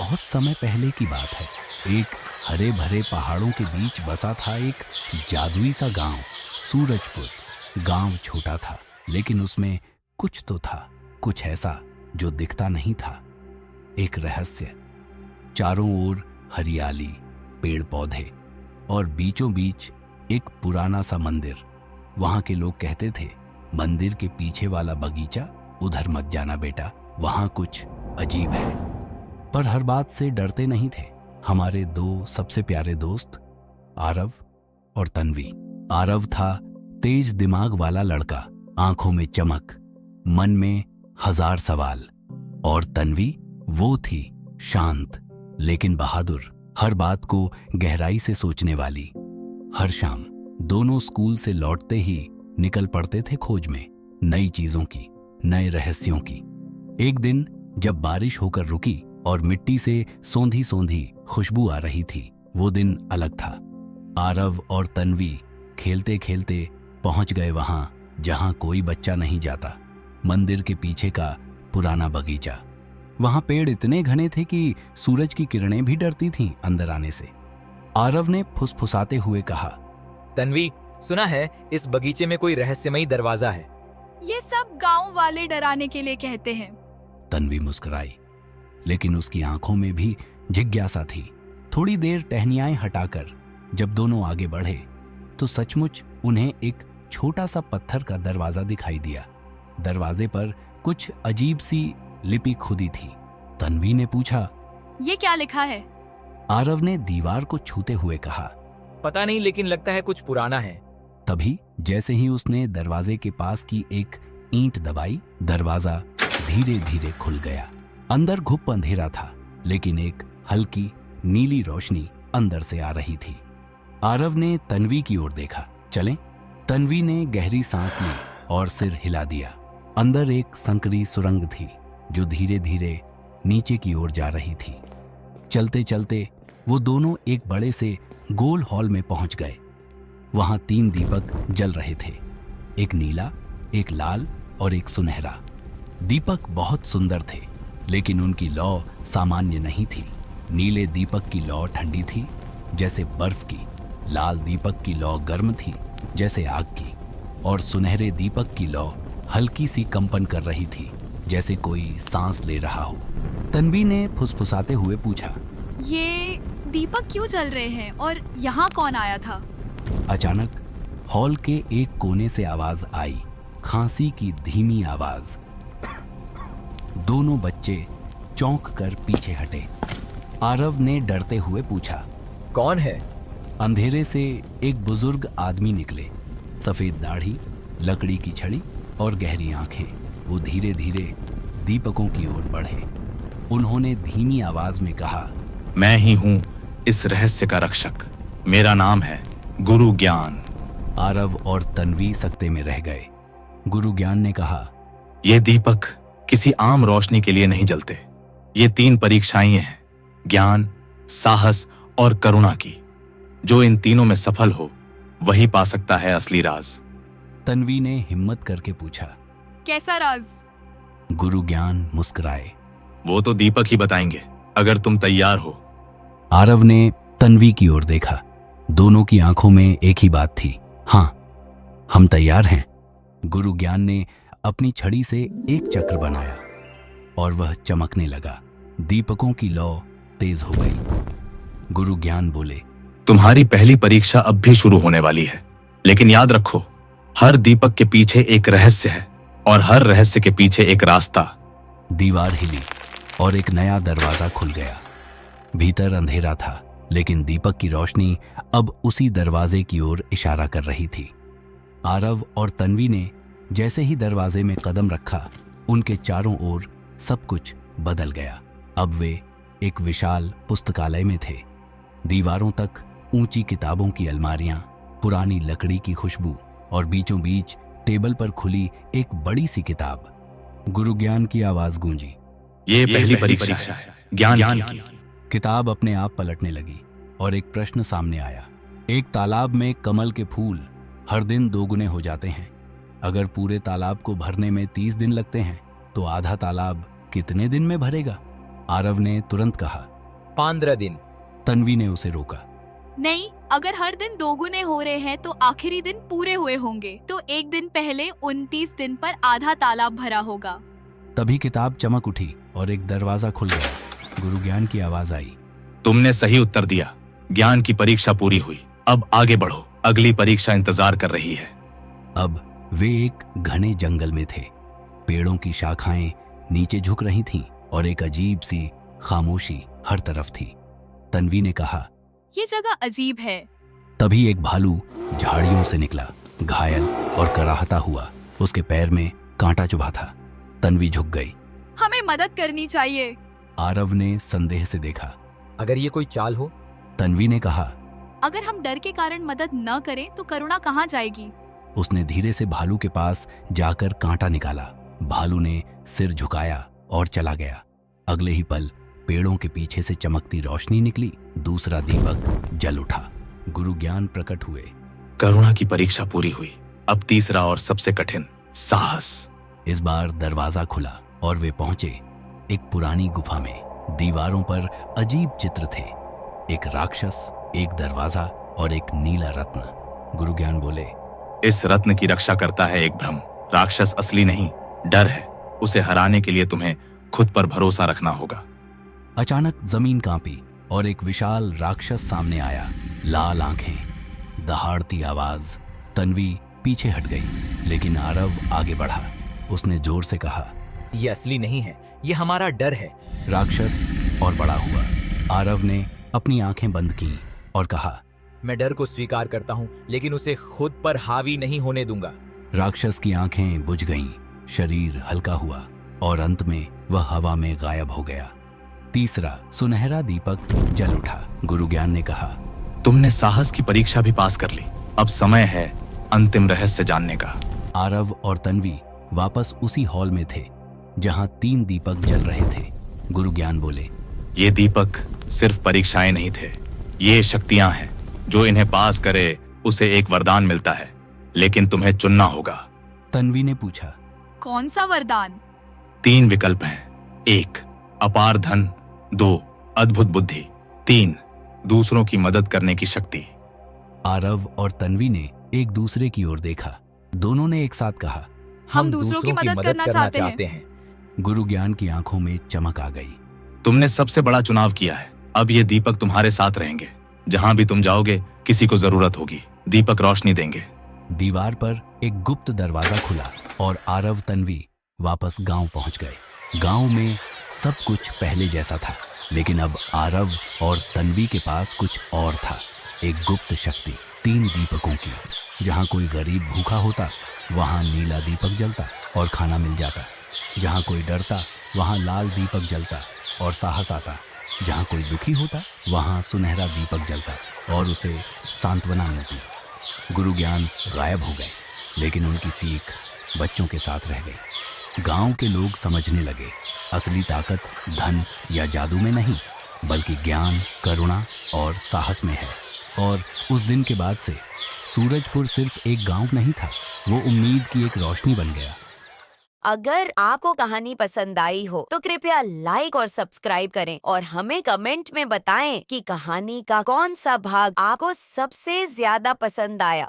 बहुत समय पहले की बात है। एक हरे भरे पहाड़ों के बीच बसा था एक जादुई सा गांव, सूरजपुर। गांव छोटा था, लेकिन उसमें कुछ तो था, कुछ ऐसा जो दिखता नहीं था। एक रहस्य। चारों ओर हरियाली, पेड़ पौधे और बीचों बीच एक पुराना सा मंदिर। वहां के लोग कहते थे, मंदिर के पीछे वाला बगीचा, उधर मत जाना बेटा, वहां कुछ अजीब है। पर हर बात से डरते नहीं थे। हमारे दो सबसे प्यारे दोस्त, आरव और तन्वी। आरव था तेज दिमाग वाला लड़का, आंखों में चमक, मन में हजार सवाल। और तन्वी, वो थी शांत लेकिन बहादुर, हर बात को गहराई से सोचने वाली। हर शाम दोनों स्कूल से लौटते ही निकल पड़ते थे खोज में, नई चीजों की, नए रहस्यों की। एक दिन जब बारिश होकर रुकी और मिट्टी से सोंधी सोंधी खुशबू आ रही थी, वो दिन अलग था। आरव और तन्वी खेलते खेलते पहुंच गए वहां जहां कोई बच्चा नहीं जाता, मंदिर के पीछे का पुराना बगीचा। वहां पेड़ इतने घने थे कि सूरज की किरणें भी डरती थीं अंदर आने से। आरव ने फुसफुसाते हुए कहा, तन्वी, सुना है इस बगीचे में कोई रहस्यमयी दरवाजा है। ये सब गांव वाले डराने के लिए कहते हैं। तन्वी मुस्कुराई, लेकिन उसकी आंखों में भी जिज्ञासा थी। थोड़ी देर टहनियाएं हटाकर जब दोनों आगे बढ़े तो सचमुच उन्हें एक छोटा सा पत्थर का दरवाजा दिखाई दिया। दरवाजे पर कुछ अजीब सी लिपि खुदी थी। तन्वी ने पूछा, ये क्या लिखा है? आरव ने दीवार को छूते हुए कहा, पता नहीं, लेकिन लगता है कुछ पुराना है। तभी जैसे ही उसने दरवाजे के पास की एक ईंट दबाई, दरवाजा धीरे धीरे खुल गया। अंदर घुप अंधेरा था, लेकिन एक हल्की नीली रोशनी अंदर से आ रही थी। आरव ने तन्वी की ओर देखा। चलें? तन्वी ने गहरी सांस ली और सिर हिला दिया। अंदर एक संकरी सुरंग थी जो धीरे धीरे नीचे की ओर जा रही थी। चलते चलते वो दोनों एक बड़े से गोल हॉल में पहुंच गए। वहां 3 दीपक जल रहे थे, एक नीला, एक लाल और एक सुनहरा। दीपक बहुत सुंदर थे, लेकिन उनकी लौ सामान्य नहीं थी। नीले दीपक की लौ ठंडी थी जैसे बर्फ की, लाल दीपक की लौ गर्म थी जैसे आग की, और सुनहरे दीपक की लौ हल्की सी कंपन कर रही थी जैसे कोई सांस ले रहा हो। तन्वी ने फुसफुसाते हुए पूछा, ये दीपक क्यों जल रहे हैं और यहाँ कौन आया था? अचानक हॉल के एक कोने से आवाज आई, खांसी की धीमी आवाज। दोनों बच्चे चौंक कर पीछे हटे। आरव ने डरते हुए पूछा, कौन है? अंधेरे से एक बुजुर्ग आदमी निकले, सफेद दाढ़ी, लकड़ी की छड़ी और गहरी आंखें। वो धीरे धीरे दीपकों की ओर बढ़े। उन्होंने धीमी आवाज में कहा, मैं ही हूं इस रहस्य का रक्षक। मेरा नाम है गुरु ज्ञान। आरव और तन्वी सकते में रह गए। गुरु ज्ञान ने कहा, ये दीपक किसी आम रोशनी के लिए नहीं जलते। ये 3 परीक्षाएं हैं, ज्ञान, साहस और करुणा की। जो इन तीनों में सफल हो वही पा सकता है असली राज। तन्वी ने हिम्मत करके पूछा, कैसा राज? गुरु ज्ञान मुस्कुराए, वो तो दीपक ही बताएंगे, अगर तुम तैयार हो। आरव ने तन्वी की ओर देखा। दोनों की आंखों में एक ही बात थी, हाँ, हम तैयार हैं। गुरु ज्ञान ने अपनी छड़ी से एक चक्र बनाया और वह चमकने लगा। दीपकों की लौ तेज हो गई। गुरु ज्ञान बोले, तुम्हारी पहली परीक्षा अब भी शुरू होने वाली है, लेकिन याद रखो, हर दीपक के पीछे एक रहस्य है और हर रहस्य के पीछे एक रास्ता। दीवार हिली और एक नया दरवाजा खुल गया। भीतर अंधेरा था, लेकिन दीपक की रोशनी अब उसी दरवाजे की ओर इशारा कर रही थी। आरव और तन्वी ने जैसे ही दरवाजे में कदम रखा, उनके चारों ओर सब कुछ बदल गया। अब वे एक विशाल पुस्तकालय में थे। दीवारों तक ऊंची किताबों की अलमारियां, पुरानी लकड़ी की खुशबू और बीचों बीच टेबल पर खुली एक बड़ी सी किताब। गुरु ज्ञान की आवाज गूंजी, ये पहली परीक्षा है, ज्ञान की। किताब अपने आप पलटने लगी और एक प्रश्न सामने आया। एक तालाब में कमल के फूल हर दिन 2 गुने हो जाते हैं। अगर पूरे तालाब को भरने में 30 दिन लगते हैं तो आधा तालाब कितने दिन में भरेगा? आरव ने तुरंत कहा, 15 दिन। तन्वी ने उसे रोका। नहीं, अगर हर दिन 2 गुने हो रहे हैं तो आखिरी दिन पूरे हुए होंगे, तो एक दिन पहले 29 दिन पर आधा तालाब भरा होगा। तभी किताब चमक उठी और एक दरवाजा खुल गया। गुरु ज्ञान की आवाज आई। तुमने सही उत्तर दिया। ज्ञान की परीक्षा पूरी हुई। अब आगे बढ़ो, अगली परीक्षा इंतजार कर रही है। अब वे एक घने जंगल में थे। पेड़ों की शाखाएं नीचे झुक रही थीं और एक अजीब सी खामोशी हर तरफ थी। तन्वी ने कहा, ये जगह अजीब है। तभी एक भालू झाड़ियों से निकला, घायल और कराहता हुआ। उसके पैर में कांटा चुभा था। तन्वी झुक गई। हमें मदद करनी चाहिए। आरव ने संदेह से देखा। अगर ये कोई चाल हो? तन्वी ने कहा। अगर हम डर के कारण मदद न करें तो करुणा कहाँ जाएगी? उसने धीरे से भालू के पास जाकर कांटा निकाला। भालू ने सिर झुकाया और चला गया। अगले ही पल पेड़ों के पीछे से चमकती रोशनी निकली। दूसरा दीपक जल उठा। गुरु ज्ञान प्रकट हुए। करुणा की परीक्षा पूरी हुई। अब तीसरा और सबसे कठिन, साहस। इस बार दरवाजा खुला और वे पहुंचे एक पुरानी गुफा में। दीवारों पर अजीब चित्र थे, एक राक्षस, एक दरवाजा और एक नीला रत्न। गुरु ज्ञान बोले, इस रत्न की रक्षा करता है एक भ्रम। राक्षस असली नहीं, डर है। उसे हराने के लिए तुम्हें खुद पर भरोसा रखना होगा। अचानक जमीन कांपी और एक विशाल राक्षस सामने आया। लाल आंखें, दहाड़ती आवाज। तन्वी पीछे हट गई, लेकिन आरव आगे बढ़ा। उसने जोर से कहा, ये असली नहीं है, ये हमारा डर है। राक्षस और बड़ा हुआ। आरव ने अपनी आंखें बंद की और कहा, मैं डर को स्वीकार करता हूँ, लेकिन उसे खुद पर हावी नहीं होने दूंगा। राक्षस की आंखें बुझ गईं, शरीर हल्का हुआ और अंत में वह हवा में गायब हो गया। तीसरा सुनहरा दीपक जल उठा। गुरु ज्ञान ने कहा, तुमने साहस की परीक्षा भी पास कर ली। अब समय है अंतिम रहस्य जानने का। आरव और तन्वी वापस उसी हॉल में थे जहां 3 दीपक जल रहे थे। गुरु ज्ञान बोले, ये दीपक सिर्फ परीक्षाएं नहीं थे, ये शक्तियां हैं। जो इन्हें पास करे उसे एक वरदान मिलता है, लेकिन तुम्हें चुनना होगा। तन्वी ने पूछा, कौन सा वरदान? 3 विकल्प हैं। 1 अपार धन, 2 अद्भुत बुद्धि, 3 दूसरों की मदद करने की शक्ति। आरव और तन्वी ने एक दूसरे की ओर देखा। दोनों ने एक साथ कहा, हम दूसरों की मदद करना चाहते हैं। गुरु ज्ञान की आंखों में चमक आ गई। तुमने सबसे बड़ा चुनाव किया है। अब ये दीपक तुम्हारे साथ रहेंगे। जहां भी तुम जाओगे, किसी को जरूरत होगी, दीपक रोशनी देंगे। दीवार पर एक गुप्त दरवाजा खुला और आरव तन्वी वापस गांव पहुंच गए। गांव में सब कुछ पहले जैसा था, लेकिन अब आरव और तन्वी के पास कुछ और था। एक गुप्त शक्ति 3 दीपकों की। जहां कोई गरीब भूखा होता, वहां नीला दीपक जलता और खाना मिल जाता। जहां कोई डरता, वहां लाल दीपक जलता और साहस आता। जहां कोई दुखी होता, वहां सुनहरा दीपक जलता और उसे सांत्वना मिलती। गुरु ज्ञान गायब हो गए, लेकिन उनकी सीख बच्चों के साथ रह गई। गांव के लोग समझने लगे, असली ताकत धन या जादू में नहीं, बल्कि ज्ञान, करुणा और साहस में है। और उस दिन के बाद से सूरजपुर सिर्फ एक गांव नहीं था, वो उम्मीद की एक रोशनी बन गया। अगर आपको कहानी पसंद आई हो तो कृपया लाइक और सब्सक्राइब करें और हमें कमेंट में बताएं कि कहानी का कौन सा भाग आपको सबसे ज्यादा पसंद आया।